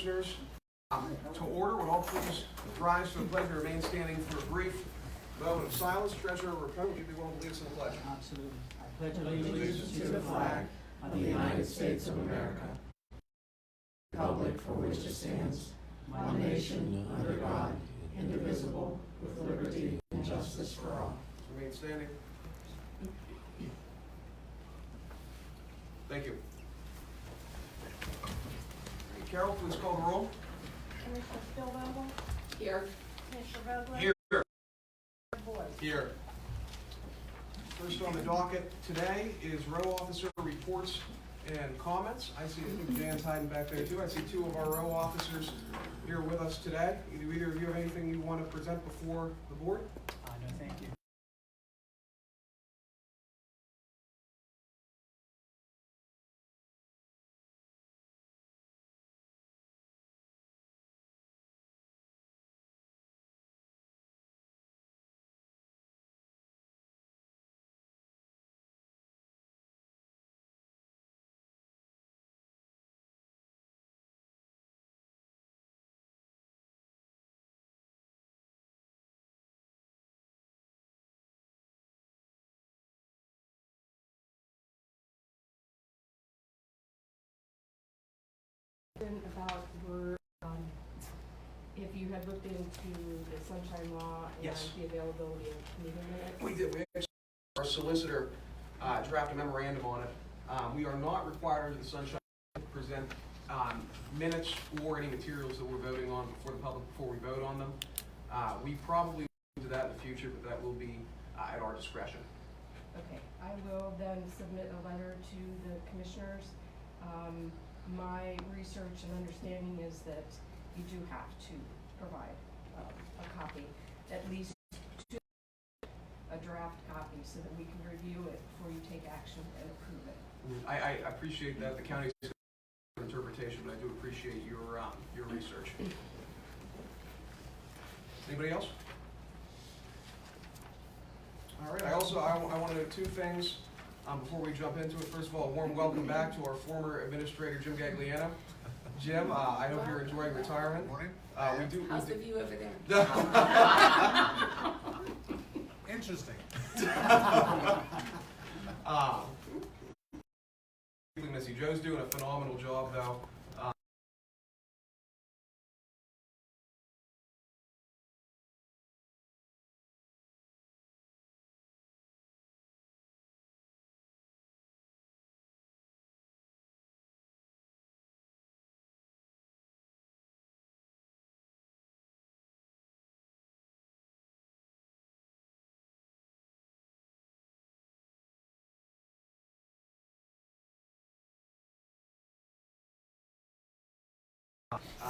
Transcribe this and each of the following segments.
Commissioners to order. Would all please rise for the pledge and remain standing for a brief moment of silence. Treasurer Rapone, would you be willing to lead us in the pledge? Absolutely. I pledge allegiance to the flag of the United States of America, the republic for which it stands, one nation, under God, indivisible, with liberty and justice for all. Remain standing. Thank you. Carol, please call the roll. Commissioner Stillwell? Here. Commissioner Vogler? Here. Boyd? Here. First on the docket today is row officer reports and comments. I see Dan's hiding back there too. I see two of our row officers here with us today. Do either of you have anything you want to present before the board? No, thank you. About if you had looked into the sunshine law and Yes. the availability of meeting minutes. We did. We actually, our solicitor drafted a memorandum on it. We are not required under the sunshine to present minutes or any materials that we're voting on before the public before we vote on them. We probably will do that in the future, but that will be at our discretion. Okay, I will then submit a letter to the commissioners. My research and understanding is that you do have to provide a copy, at least a draft copy, so that we can review it before you take action and approve it. I appreciate that. The county's interpretation, but I do appreciate your research. Anybody else? All right. I want to note two things before we jump into it. First of all, a warm welcome back to our former administrator, Jim Gagliano. Jim, I hope you're enjoying retirement. Morning. How's the view over there? Interesting. Missy Joe's doing a phenomenal job, though.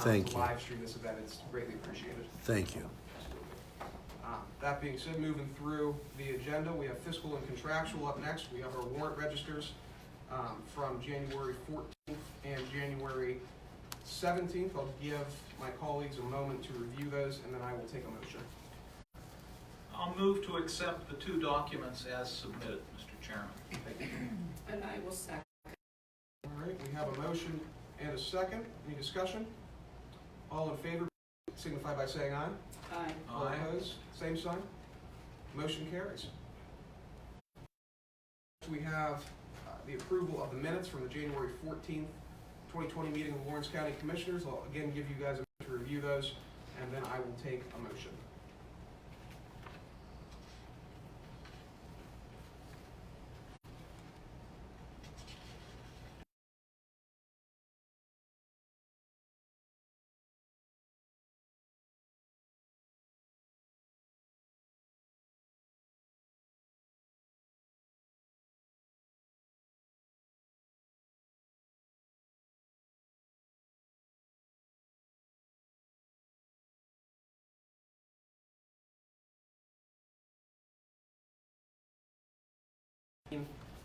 Thank you. Live stream this event. It's greatly appreciated. Thank you. That being said, moving through the agenda, we have fiscal and contractual up next. We have our warrant registers from January 14th and January 17th. I'll give my colleagues a moment to review those, and then I will take a motion. I'll move to accept the two documents as submitted, Mr. Chairman. Thank you. And I will second. All right, we have a motion and a second. Any discussion? All in favor, signify by saying aye. Aye. All opposed, same sign. Motion carries. We have the approval of the minutes from the January 14th, 2020 meeting of the Lawrence County Commissioners. I'll again give you guys a minute to review those, and then I will take a motion.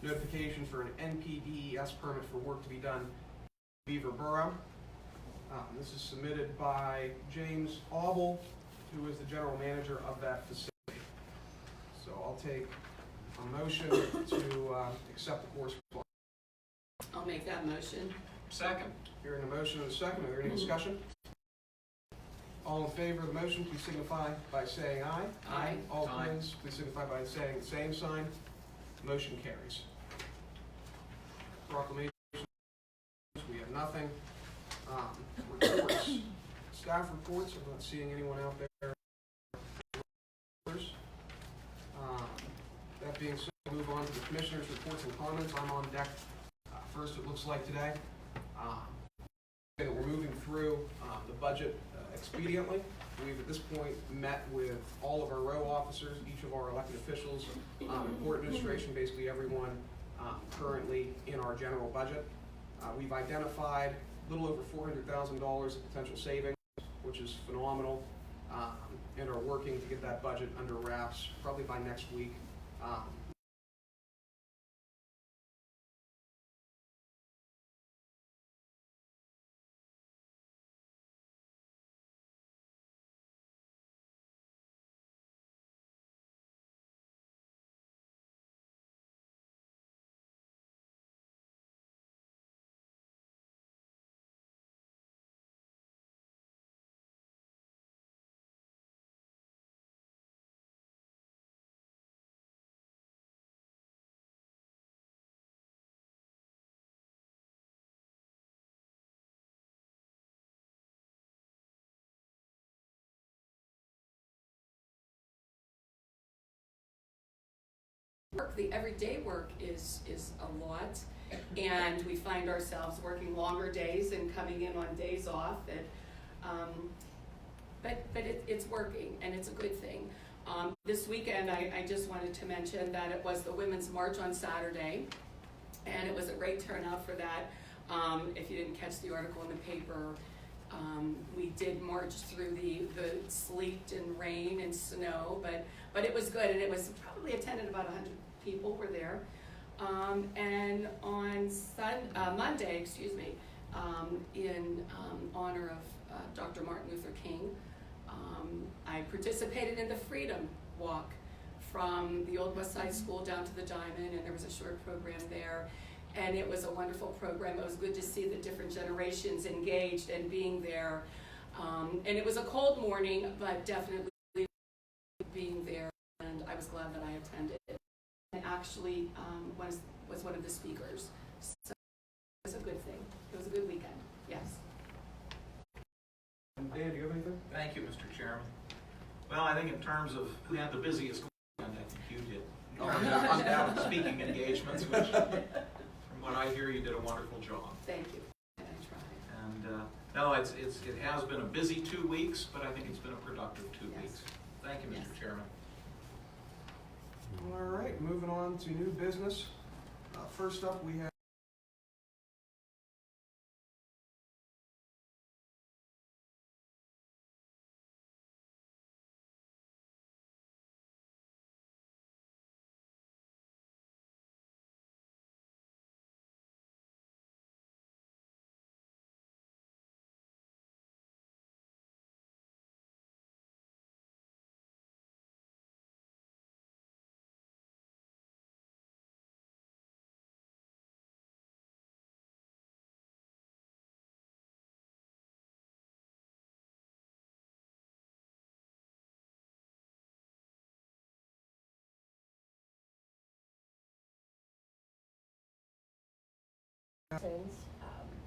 Notification for an NPDES permit for work to be done in Beaver Borough. This is submitted by James Auble, who is the general manager of that facility. So I'll take a motion to accept the correspondence. I'll make that motion. Second. Hearing a motion and a second, are there any discussion? All in favor of the motion, please signify by saying aye. Aye. All Aye. opposed, please signify by saying the same sign. Motion carries. Proclamations, we have nothing. Reports, staff reports, I'm not seeing anyone out there. That being said, we'll move on to the commissioners' reports and comments. I'm on deck first, it looks like today. We're moving through the budget expediently. We've at this point met with all of our row officers, each of our elected officials, court administration, basically everyone currently in our general budget. We've identified a little over $400,000 of potential savings, which is phenomenal, and are working to get that budget under wraps probably by next week. The everyday work is a lot, and we find ourselves working longer days and coming in on days off. But it's working, and it's a good thing. This weekend, I just wanted to mention that it was the Women's March on Saturday, and it was a great turnout for that. If you didn't catch the article in the paper, we did march through the sleet and rain and snow, but it was good, and it was probably attended about 100 people were there. And on Monday, in honor of Dr. Martin Luther King, I participated in the Freedom Walk from the Old West Side School down to the Diamond, and there was a short program there. And it was a wonderful program. It was good to see the different generations engaged and being there. And it was a cold morning, but definitely being there, and I was glad that I attended. And actually was one of the speakers. So it was a good thing. It was a good weekend, yes. Dan, do you have anything? Thank you, Mr. Chairman. Well, I think in terms of who had the busiest weekend, I think you did. Undoubted speaking engagements, which, from what I hear, you did a wonderful job. Thank you. I tried. And no, it has been a busy 2 weeks, but I think it's been a productive 2 Yes. weeks. Thank you, Mr. Yes. Chairman. All right, moving on to new business. First up, we have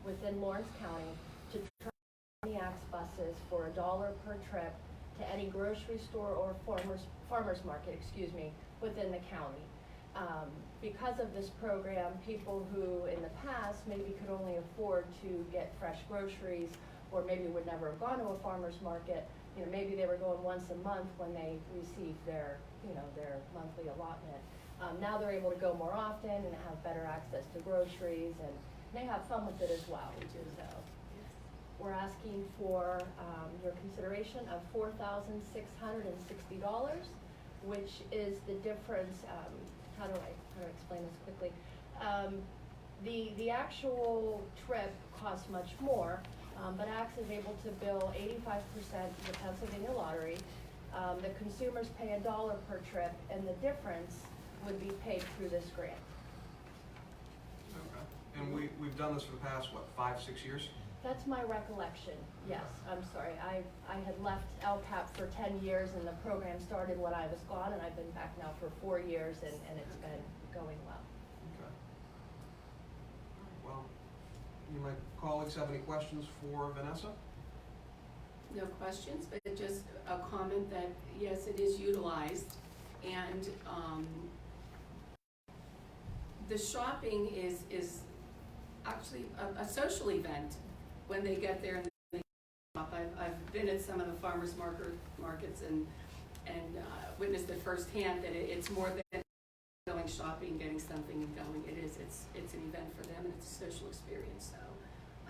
Within Lawrence County to turn the Axe buses for $1 per trip to any grocery store or farmer's market, within the county. Because of this program, people who in the past maybe could only afford to get fresh groceries, or maybe would never have gone to a farmer's market, maybe they were going once a month when they received their monthly allotment. Now they're able to go more often and have better access to groceries, and they have fun with it as well. So we're asking for your consideration of $4,660, which is the difference. How do I explain this quickly? The actual trip costs much more, but Axe is able to bill 85% of the Pennsylvania lottery. The consumers pay $1 per trip, and the difference would be paid through this grant. okay. And we've done this for the past, what, 5, 6 years? That's my recollection, yes, I'm sorry. I had left LCAP for 10 years and the program started when I was gone, and I've been back now for 4 years, and it's been going well. Okay. Well, you, my colleagues, have any questions for Vanessa? No questions, but just a comment that, yes, it is utilized, and the shopping is actually a social event when they get there and they shop. I've been at some of the farmers markets and witnessed it firsthand that it's more than going shopping, getting something and going. It's an event for them, and it's a social experience, so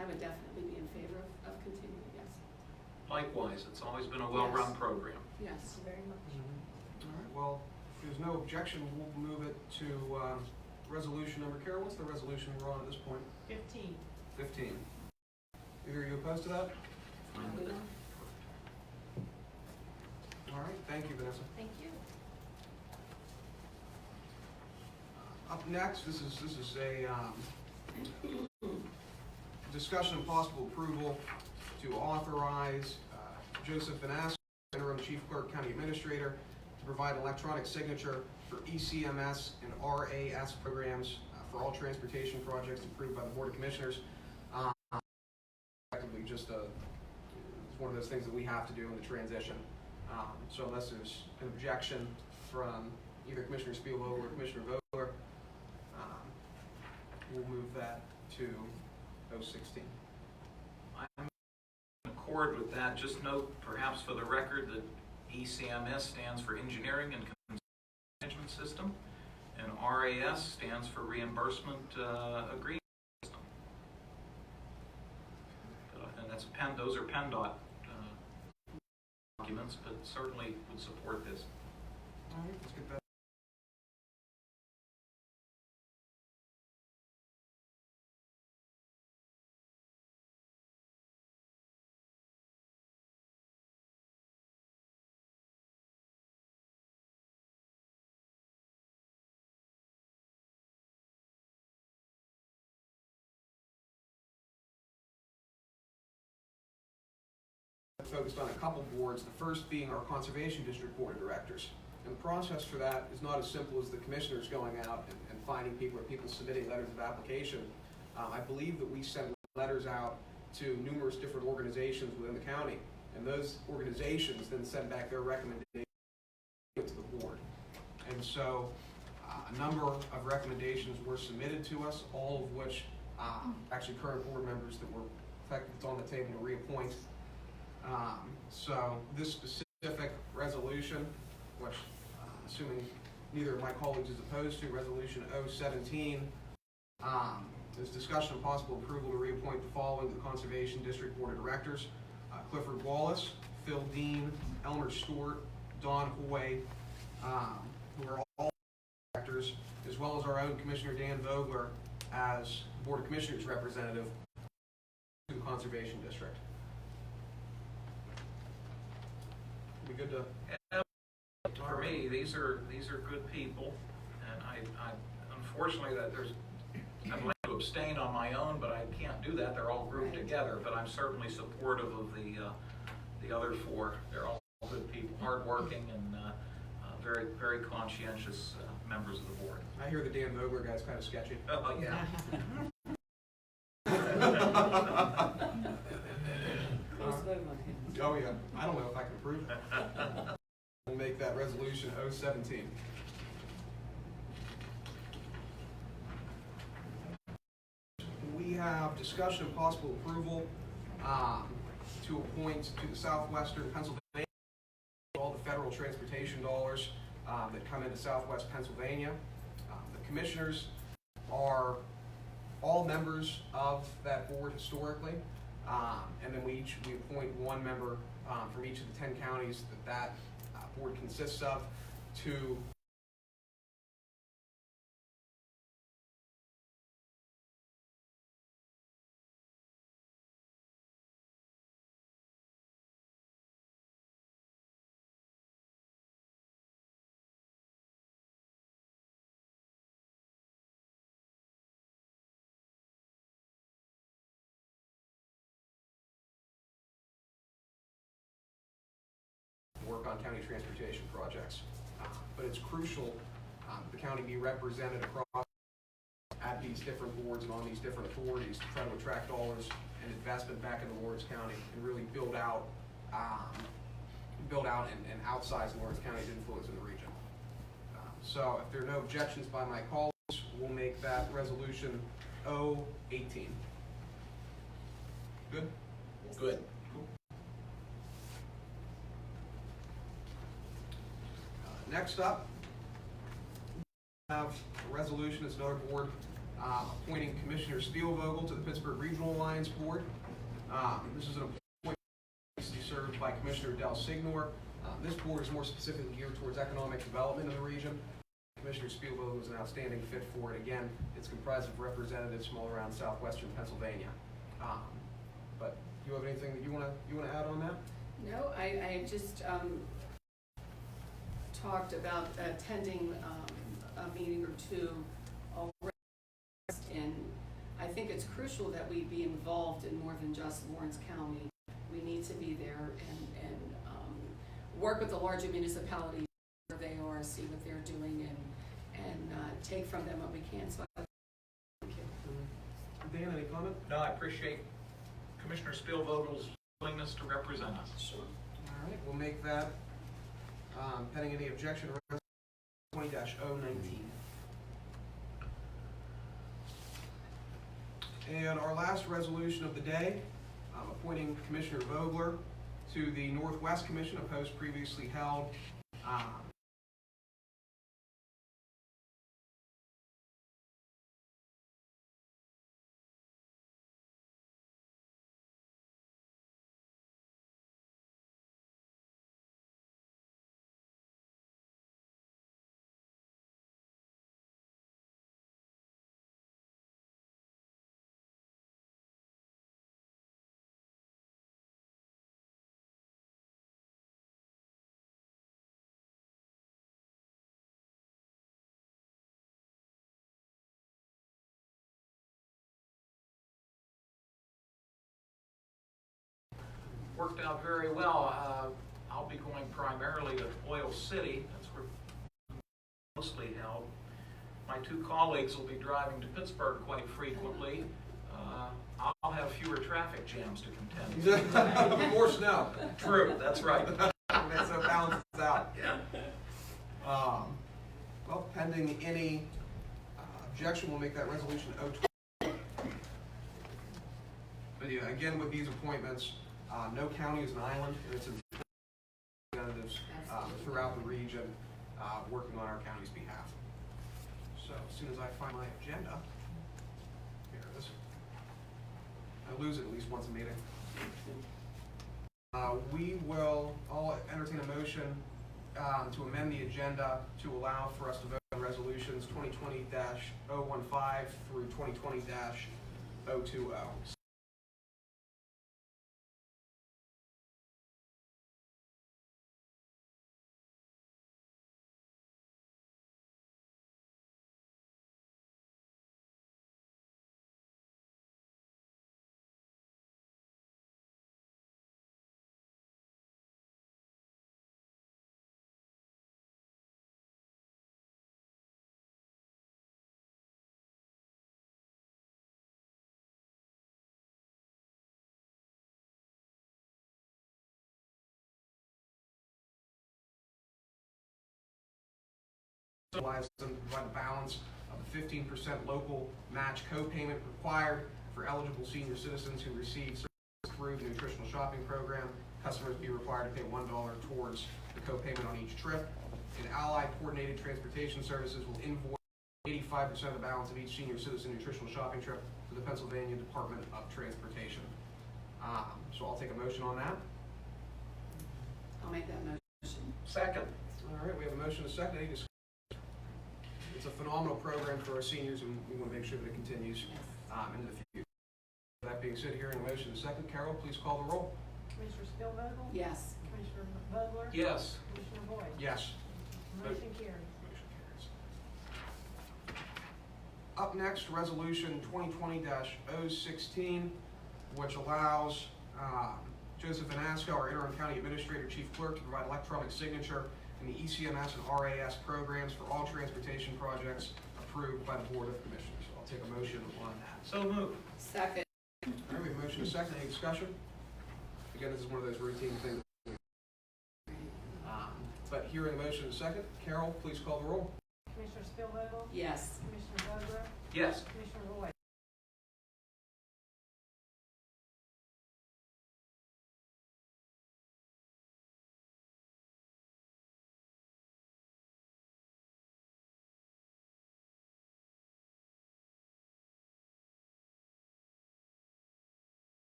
I would definitely be in favor of continuing, yes. Likewise, it's always been a well-run program. Yes. Thank you very much. All right, well, if there's no objection, we'll move it to resolution number. Kara, what's the resolution we're on at this point? 15. 15. Either you opposed to that? Fine with it. All right, thank you, Vanessa. Thank you. Up next, this is a discussion and possible approval to authorize Joseph Vanessa, interim chief clerk, county administrator, to provide electronic signature for ECMS and RAS programs for all transportation projects approved by the Board of Commissioners. Effectively, just it's one of those things that we have to do in the transition. So unless there's an objection from either Commissioner Spielvogel or Commissioner Vogler, we'll move that to 016. I'm in accord with that. Just note, perhaps for the record, that ECMS stands for Engineering and Management System, and RAS stands for Reimbursement Agreement System. And that's those are PennDOT documents, but certainly would support this. All right, let's get that. Focused on a couple boards, the first being our Conservation District Board of Directors. And the process for that is not as simple as the commissioners going out and finding people or people submitting letters of application. I believe that we send letters out to numerous different organizations within the county, and those organizations then send back their recommendations to the board. And so a number of recommendations were submitted to us, all of which actually current board members that were effectively on the table to reappoint. So this specific resolution, which assuming neither of my colleagues is opposed to, resolution 017, is discussion of possible approval to reappoint the following to the Conservation District Board of Directors: Clifford Wallace, Phil Dean, Elmer Stewart, Don Hoy, who are all directors, as well as our own Commissioner Dan Vogler as Board of Commissioners representative to the Conservation District. We good to? For me, these are good people, and I unfortunately I'd like to abstain on my own, but I can't do that. They're all grouped together. But I'm certainly supportive of the other four. They're all good people, hardworking, and very, very conscientious members of the board. I hear the Dan Vogler guy's kind of sketchy. Oh yeah. Oh yeah, I don't know if I can approve it. We'll make that resolution 017. We have discussion of possible approval to appoint to the Southwestern Pennsylvania all the federal transportation dollars that come into Southwest Pennsylvania. The commissioners are all members of that board historically. And then we appoint one member from each of the 10 counties that board consists of to on county transportation projects. But it's crucial the county be represented across at these different boards and on these different authorities to try to attract dollars and investment back into Lawrence County and really build out and outsize Lawrence County's influence in the region. So if there are no objections by my colleagues, we'll make that resolution 018. Good? Good. Next up, we have a resolution, it's another board, appointing Commissioner Spielvogel to the Pittsburgh Regional Alliance Board. This is an appointment to be served by Commissioner Del Signor. This board is more specifically geared towards economic development in the region. Commissioner Spielvogel is an outstanding fit for it. Again, it's comprised of representatives from all around southwestern Pennsylvania. But do you have anything that you want to add on that? No, I just talked about attending a meeting or two already, and I think it's crucial that we be involved in more than just Lawrence County. We need to be there and work with the larger municipalities where they are, see what they're doing, and take from them what we can. So thank you. Dan, any comment? No, I appreciate Commissioner Spielvogel's willingness to represent us. Sure. All right, we'll make that, pending any objection, 20-019. And our last resolution of the day, appointing Commissioner Vogler to the Northwest Commission, a post previously held. Worked out very well. I'll be going primarily to Oil City. That's where it's mostly held. My two colleagues will be driving to Pittsburgh quite frequently. I'll have fewer traffic jams to contend with. More snow. True, that's right. That's so balances out. Yeah. Well, pending any objection, we'll make that resolution 020. But yeah, again, with these appointments, no county is an island, and it's representatives throughout the region working on our county's behalf. So as soon as I find my agenda, here it is. I lose it at least once a meeting. I'll entertain a motion to amend the agenda to allow for us to vote on resolutions 2020-015 through 2020-020. And provide a balance of the 15% local match co-payment required for eligible senior citizens who receive services through the nutritional shopping program. Customers be required to pay $1 towards the co-payment on each trip. And Allied Coordinated Transportation Services will invoice 85% of the balance of each senior citizen nutritional shopping trip to the Pennsylvania Department of Transportation. So I'll take a motion on that. I'll make that motion. Second. All right, we have a motion and a second. Any discussion? It's a phenomenal program for our seniors, and we want to make sure that it continues into the future. That being said, hearing a motion and a second, Carol, please call the roll. Commissioner Spielvogel? Yes. Commissioner Vogler? Yes. Commissioner Boyd? Yes. Motion carries. Motion carries. Up next, resolution 2020-016, which allows, Joseph Vanasco, our interim county administrator, chief clerk, to provide electronic signature in the ECMS and RAS programs for all transportation projects approved by the Board of Commissioners. So I'll take a motion on that. So moved. Second. All right, we have a motion and a second. Any discussion? Again, this is one of those routine things. But hearing a motion and a second, Carol, please call the roll. Commissioner Spielvogel? Yes. Commissioner Vogler? Yes. Commissioner Boyd?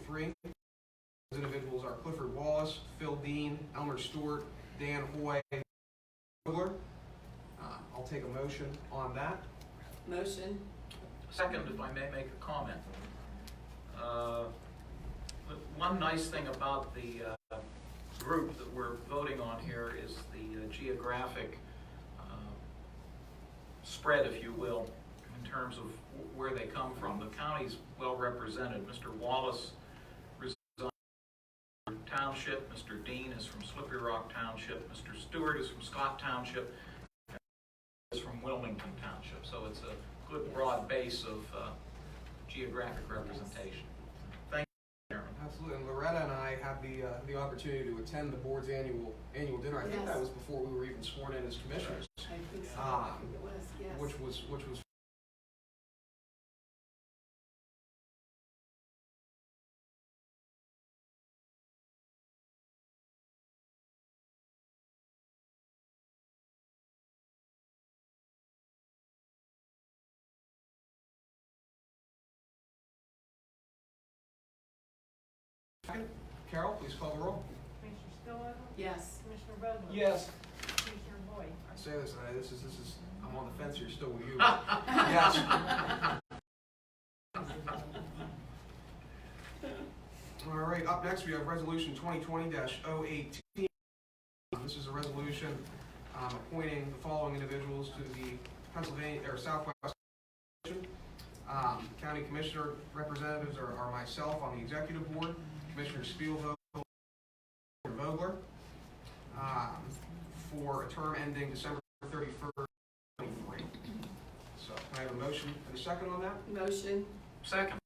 .3. Those individuals are Clifford Wallace, Phil Dean, Elmer Stewart, Dan Hoy, Vogler. I'll take a motion on that. Motion. Second, if I may make a comment. One nice thing about the group that we're voting on here is the geographic spread, if you will, in terms of where they come from. The county's well represented. Mr. Wallace resides in Township. Mr. Dean is from Slippery Rock Township. Mr. Stewart is from Scott Township. And is from Wilmington Township. So it's a good broad base of geographic representation. Thank you, Chairman. Absolutely. And Loretta and I had the opportunity to attend the board's annual dinner. I think that was before we were even sworn in as commissioners. I think so. It was, yes. Which was Carol, please call the roll. Commissioner Spielvogel? Yes. Commissioner Vogler? Yes. Commissioner Boyd? I say this, and this is I'm on the fence here still with you. Yes. All right, up next we have Resolution 2020-018. This is a resolution appointing the following individuals to the Pennsylvania or Southwest County Commissioner representatives are myself on the executive board, Commissioner Spielvogel and Vogler, for a term ending December 31st, 2023. So can I have a motion and a second on that? Motion. Second.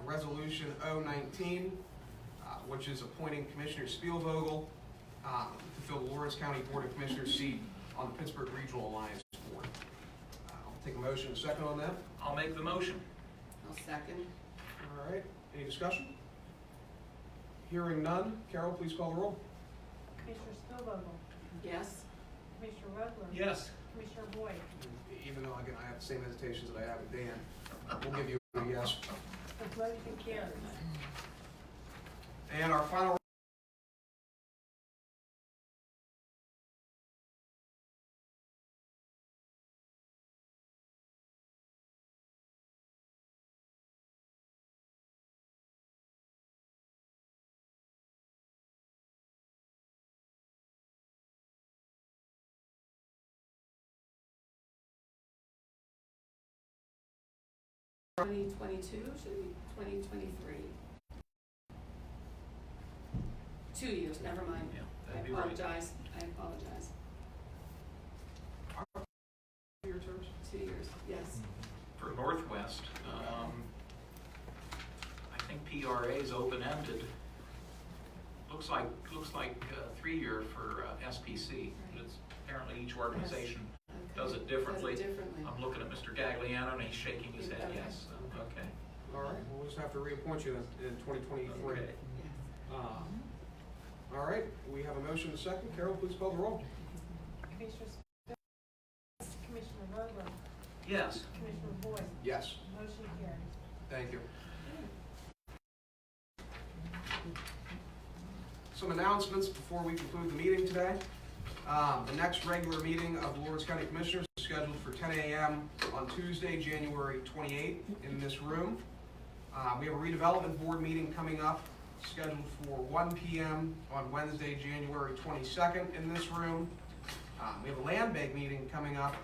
Resolution 019, which is appointing Commissioner Spielvogel to fill the Lawrence County Board of Commissioners seat on the Pittsburgh Regional Alliance Board. I'll take a motion and a second on that. I'll make the motion. I'll second. All right, any discussion? Hearing none, Carol, please call the roll. Commissioner Spielvogel? Yes. Commissioner Vogler? Yes. Commissioner Boyd? Even though, again, I have the same hesitations that I have with Dan, we'll give you a yes. The motion carries. And our final $2022 should be 2023. 2 years, never mind. Yeah, I that'd be right. apologize. I apologize. your terms. 2 years, yes. For Northwest, I think PRA's open-ended. Looks like 3-year for SPC. It's apparently each organization does it differently. I'm looking at Mr. Gagliano and he's shaking his head Okay. yes. Okay. All right, we'll just have to reappoint you in 2023. Okay. All right, we have a motion and a second. Carol, please call the roll. Commissioner Spielvogel? Commissioner Vogler? Yes. Commissioner Boyd? Yes, Motion carries. thank you. some announcements before we conclude the meeting today. The next regular meeting of the Lawrence County Commissioners is scheduled for 10 a.m. on Tuesday, January 28th in this room. We have a redevelopment board meeting coming up scheduled for 1 p.m. on Wednesday, January 22nd in this room. We have a land bank meeting coming up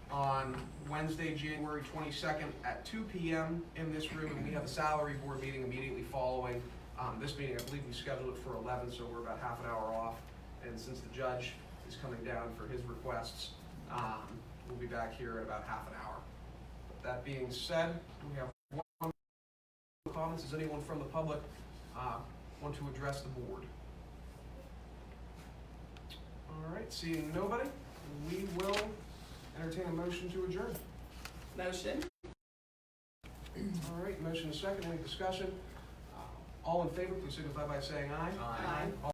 on Wednesday, January 22nd at 2 p.m. in this room, and we have a salary board meeting immediately following this meeting. I believe we scheduled it for 11, so we're about half an hour off. And since the judge is coming down for his requests, we'll be back here in about half an hour. That being said, we have one comments. Does anyone from the public want to address the board? All right, seeing nobody, we will entertain a motion to adjourn. Motion. All right, motion is second. Any discussion? All in favor, please signify by saying aye. Aye. All